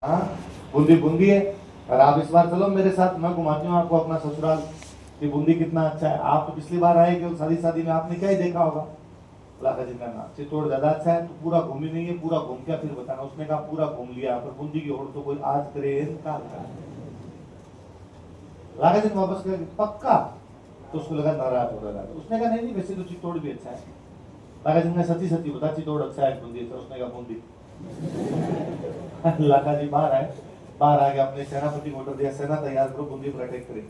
हाँ, बूंदी बूंदी है। और आप इस बार चलो मेरे साथ, मैं घुमाती हूँ आपको अपना ससुराल कि बूंदी कितना अच्छा है। आप तो पिछली बार आए कि शादी शादी में आपने क्या ही देखा होगा। लाखा जी का नाम चित्तौड़ ज्यादा अच्छा है, तो पूरा घूमी नहीं है, पूरा घूम के फिर बताना। उसने कहा पूरा घूम लिया, पर बूंदी की ओर तो कोई आज करे काल करे। लाखा जी ने वापस कहा पक्का, तो उसको लगा नाराज हो रहा है। उसने कहा नहीं नहीं, वैसे तो चित्तौड़ भी अच्छा है। लाखा जी ने सच्ची सच्ची बता, चित्तौड़ अच्छा है बूंदी अच्छा। उसने कहा बूंदी। लाखा जी बाहर आए, बाहर आके अपने सेनापति को ऑर्डर दिया, सेना तैयार करो, बूंदी पर अटैक करे।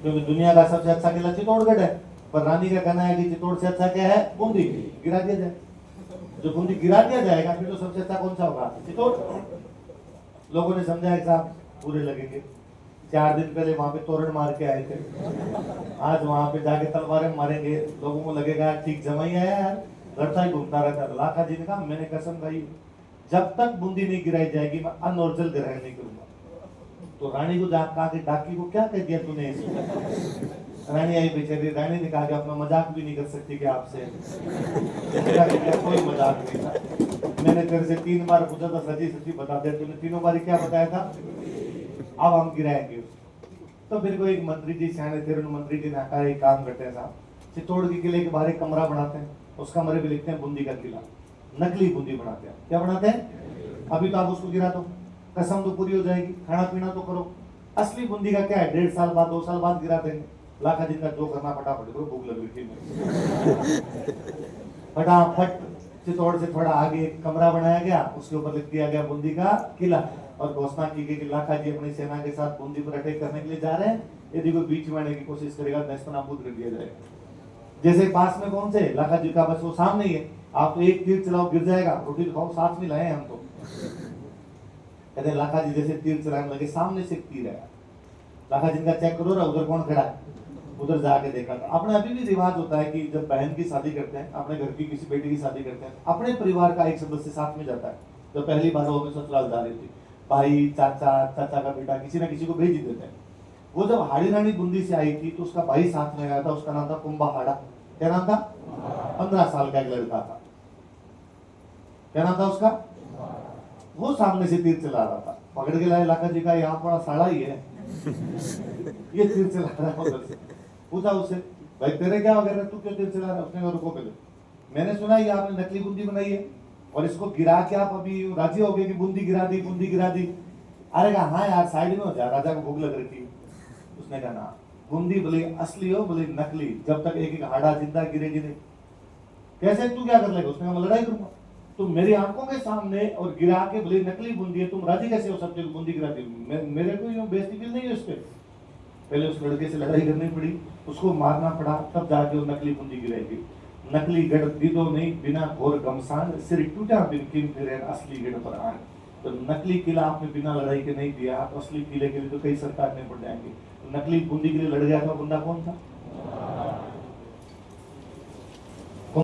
क्योंकि दुनिया का सबसे अच्छा किला चित्तौड़गढ़ है, पर रानी का कहना है कि चित्तौड़ से अच्छा क्या है, बूंदी। गिरा दिया जाए, जो बूंदी गिरा दिया जाएगा फिर तो सबसे अच्छा कौन सा होगा, चित्तौड़। लोगों ने समझा कि साहब पूरे लगेंगे। 4 दिन पहले वहां पे तोरण मार के आए थे, आज वहां पे जाके तलवारें मारेंगे। लोगों को लगेगा ठीक जमा ही आया यार, लड़ता ही घूमता रहता है। लाखा जी ने कहा मैंने कसम खाई, जब तक बूंदी नहीं गिराई जाएगी मैं अन्न और जल ग्रहण नहीं करूंगा। तो रानी को कहा कि डाकी को क्या कह दिया तूने इसको। रानी आई बेचारी, रानी ने कहा कि अपना मजाक भी नहीं कर सकती क्या आपसे। कोई मजाक नहीं था, मैंने तेरे से 3 बार पूछा था, सच्ची सच्ची बता दे। तूने तीनों बार क्या बताया था, अब हम गिराएंगे। तो फिर कोई एक मंत्री जी सियाने थे, मंत्री जी ने कहा एक काम करते हैं साहब, चित्तौड़ के किले के बाहर एक कमरा बनाते हैं, उस कमरे पे लिखते हैं बूंदी का किला। नकली बूंदी बनाते हैं। क्या बनाते हैं, अभी तो आप उसको गिरा दो, कसम तो पूरी हो जाएगी, खाना पीना तो करो। असली बूंदी का क्या है, 1.5 साल बाद 2 साल बाद गिरा देंगे। लाखा दिन का जो करना फटाफट करो, भूख लग रही थी। फटाफट चित्तौड़ से थोड़ा आगे एक कमरा बनाया गया, उसके ऊपर लिख दिया गया बूंदी का किला, और घोषणा की गई कि लाखा जी अपनी सेना के साथ बूंदी पर अटैक करने के लिए जा रहे हैं। यदि कोई बीच में आने की कोशिश करेगा नेस्तनाबूद कर दिया जाएगा। जैसे पास में कौन से लाखा जी का बस वो सामने ही है, आप तो एक तीर चलाओ गिर जाएगा, रोटी खाओ, साथ में लाए हम तो। कहते लाखा जी जैसे तीर चलाने लगे, सामने से तीर आया। लाखा जी का चेक करो ना, उधर कौन खड़ा है, उधर जाके देखा था। अपने अभी भी रिवाज होता है कि जब बहन की शादी करते हैं, अपने घर की किसी बेटी की शादी करते हैं, अपने परिवार का एक सदस्य साथ में जाता है। जब पहली बार वो ससुराल जा रही थी, भाई चाचा, चाचा का बेटा, किसी ना किसी को भेज ही देते हैं। वो जब हाड़ी रानी बूंदी से आई थी तो उसका भाई साथ में आया था, उसका नाम था कुंभा हाड़ा। क्या नाम था, 15 साल का एक लड़का था। क्या नाम था उसका, वो सामने से तीर चला रहा था। पकड़ के लाए लाखा जी का, यहाँ बड़ा साड़ा ही है, ये तीर चला रहा है उधर से। पूछा उससे, भाई तेरे क्या वगैरह, तू क्यों तीर चला रहा है। उसने कहा रुको पहले, मैंने सुना ये आपने नकली बूंदी बनाई है और इसको गिरा के आप अभी राजी हो गए कि बूंदी गिरा दी, बूंदी गिरा दी। अरे कहा हाँ यार साइड में हो जा, राजा को भूख लग रही थी। उसने कहा ना, बूंदी बोले असली हो बोले नकली, जब तक एक एक हाड़ा जिंदा गिरेगी नहीं। कैसे, तू क्या कर लेगा। उसने कहा मैं लड़ाई करूंगा। तुम मेरी आंखों के सामने और गिरा के बोले नकली बूंदी है, तुम राजी कैसे हो सकते हो बूंदी गिरा दी। मेरे को यूं बेइज्जती फील नहीं है उस पर। पहले उस लड़के से लड़ाई करनी पड़ी, उसको मारना पड़ा, तब जाके वो नकली बूंदी गिराएगी। नकली गढ़ दीदो नहीं बिना घोर गमसान, सिर टूटा बिन किन फिरे असली गढ़ पर आन। तो नकली किला आपने बिना लड़ाई के नहीं दिया, तो असली किले के लिए तो कई सरकार में पड़ जाएंगे। नकली बूंदी के लिए लड़ गया था बंदा कौन था,